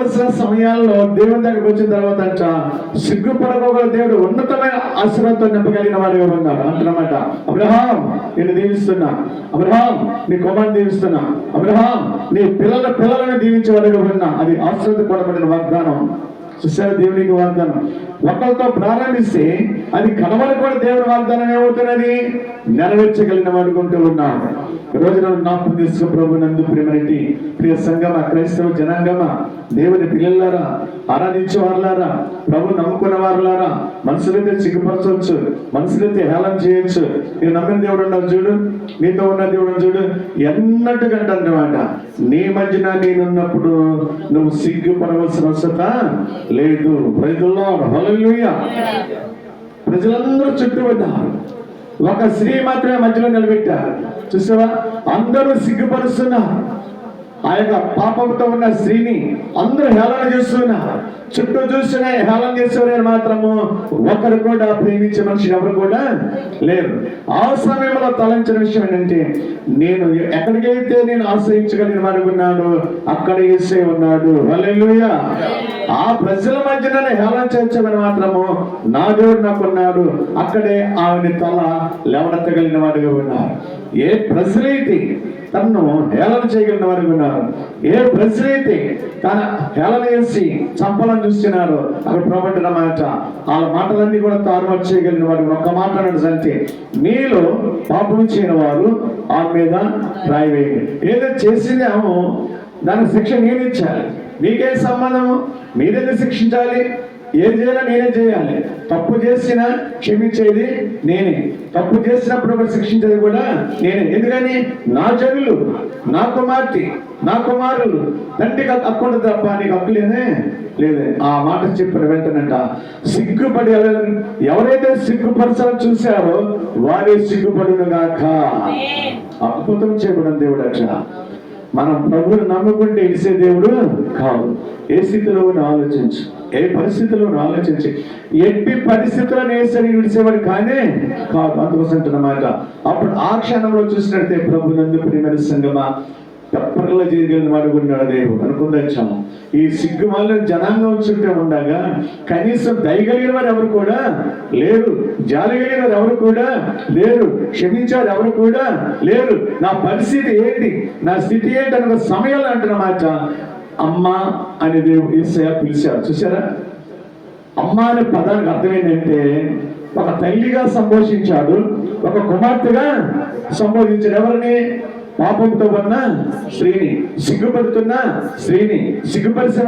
సిగ్గుపరచిన సమయాల్లో దేవుని దగ్గరికి వచ్చిన తర్వాత అంట సిగ్గుపడకోగల దేవుడు ఉన్నతమైన ఆశీర్వాదంతో నింపగలిగిన వాడు ఉన్నాడు అంటున్నమాట. అబ్రహాం నేను దీవిస్తున్నా, అబ్రహాం నీ కుమారుని దీవిస్తున్నా, అబ్రహాం నీ పిల్లలను దీవించే వాడుగా ఉన్నా. అది ఆశీర్వదించబడిన వాగ్దానం. చూసారా దేవునికి వాగ్దానం ఒకరితో ప్రారంభిస్తే అది కనబడి కూడా దేవుని వాగ్దానం ఏమవుతున్నది, నెరవేర్చగలిగిన వాడుకుంటూ ఉన్నాడు. ఈ రోజు జ్ఞాపకం తీసుకో ప్రభు నందు ప్రియమైనటి ప్రియ సంగమ క్రైస్తవ జనాంగమ దేవుని పిల్లలారా, ఆరాధించే వారులారా, ప్రభు నమ్ముకున్న వారులారా, మనుషులైతే సిగ్గుపరచవచ్చు, మనుషులైతే హేళన చేయొచ్చు. నేను నమ్మిన దేవుడు ఉన్నాడు చూడు, నీతో ఉన్న దేవుడు చూడు ఎన్నట్టుకంటే అన్నమాట. నీ మధ్యన నేనున్నప్పుడు నువ్వు సిగ్గుపడవలసిన అవసరత లేదు. హల్లెలూయా. ప్రజలందరూ చుట్టుపడ్డారు, ఒక స్త్రీ మాత్రమే మధ్యలో నిలబెట్టారు. చూసావా, అందరూ సిగ్గుపరుస్తున్నారు. ఆ యొక్క పాపంతో ఉన్న స్త్రీని అందరూ హేళన చేస్తున్నారు. చుట్టూ చూసిన హేళన చేసేవారు మాత్రము ఒకరు కూడా ప్రేమించే మనిషి ఎవరు కూడా లేరు. ఆ సమయంలో తలంచిన విషయం ఏంటంటే, నేను ఎక్కడికైతే నేను ఆశ్రయించగలిగిన అనుకున్నాను అక్కడ యేసే ఉన్నాడు. హల్లెలూయా. ఆ ప్రజల మధ్యన హేళన చేర్చమని మాత్రము నా దేవుడు నాకున్నాడు. అక్కడే ఆమెని తల లేవనెత్తగలిగిన వాడుగా ఉన్నారు. ఏ ప్రజలైతే తనను హేళన చేయగలిగిన వారికి ఉన్నారు, ఏ ప్రజలైతే తన హేళన చేసి చంపాలని చూస్తున్నారు అక్కడ ప్రభుత్వ మాట వాళ్ళ మాటలన్నీ కూడా తారుమారు చేయగలిగిన వారు ఒక్క మాట అంటే, మీలో పాపం చేయని వారు ఆమె మీద రాయి వేయండి. ఏదో చేసింది ఆమె, దానికి శిక్ష నేను ఇచ్చాలి. మీకేం సంబంధము? మీరేదో శిక్షించాలి. ఏం చేయాలో నేనే చేయాలి. తప్పు చేసినా క్షమించేది నేనే, తప్పు చేసినప్పుడు కూడా శిక్షించేది కూడా నేనే. ఎందుకని నా జనులు, నా కుమార్తె, నా కుమారులు తండ్రికి హక్కు తప్ప నీకు హక్కు లేదే. ఆ మాట చెప్పిన వెంటనంట సిగ్గుపడి ఎవరైతే సిగ్గుపరచాలని చూశారో వారే సిగ్గుపడును గాక. అద్భుతం చేయబడిన దేవుడు అట్లా. మనం ప్రభువుని నమ్ముకుంటే ఇడిసే దేవుడు కాదు. ఏ స్థితిలో ఆలోచించు, ఏ పరిస్థితిలో ఆలోచించి ఎట్టి పరిస్థితుల్లో వేసరి విడిసేవాడు కానే కాదు. అందుకోసం అన్నమాట. అప్పుడు ఆ క్షణంలో చూసినట్టే ప్రభు నందు ప్రియమైన సంగమా ఎప్పటిలో చేయగలిగిన వాడు ఉన్నాడు దేవుడు అనుకుందాం. ఈ సిగ్గుమాల జనాంగం చుట్టూ ఉండగా కనీసం దయగలిగిన వారు ఎవరు కూడా లేరు, జాలి కలిగిన వారు ఎవరు కూడా లేరు, క్షమించారు ఎవరు కూడా లేరు. నా పరిస్థితి ఏంటి, నా స్థితి ఏంటి అన్న సమయంలో అంటున్నమాట అమ్మ అని దేవుడు యేసయ్య పిలిచారు. చూసారా, అమ్మ అనే పదానికి అర్థం ఏంటంటే ఒక తల్లిగా సంబోధించాడు, ఒక కుమార్తెగా సంబోధించాడు. ఎవరిని? పాపంతో ఉన్న స్త్రీని, సిగ్గుపడుతున్న స్త్రీని, సిగ్గుపరిచిన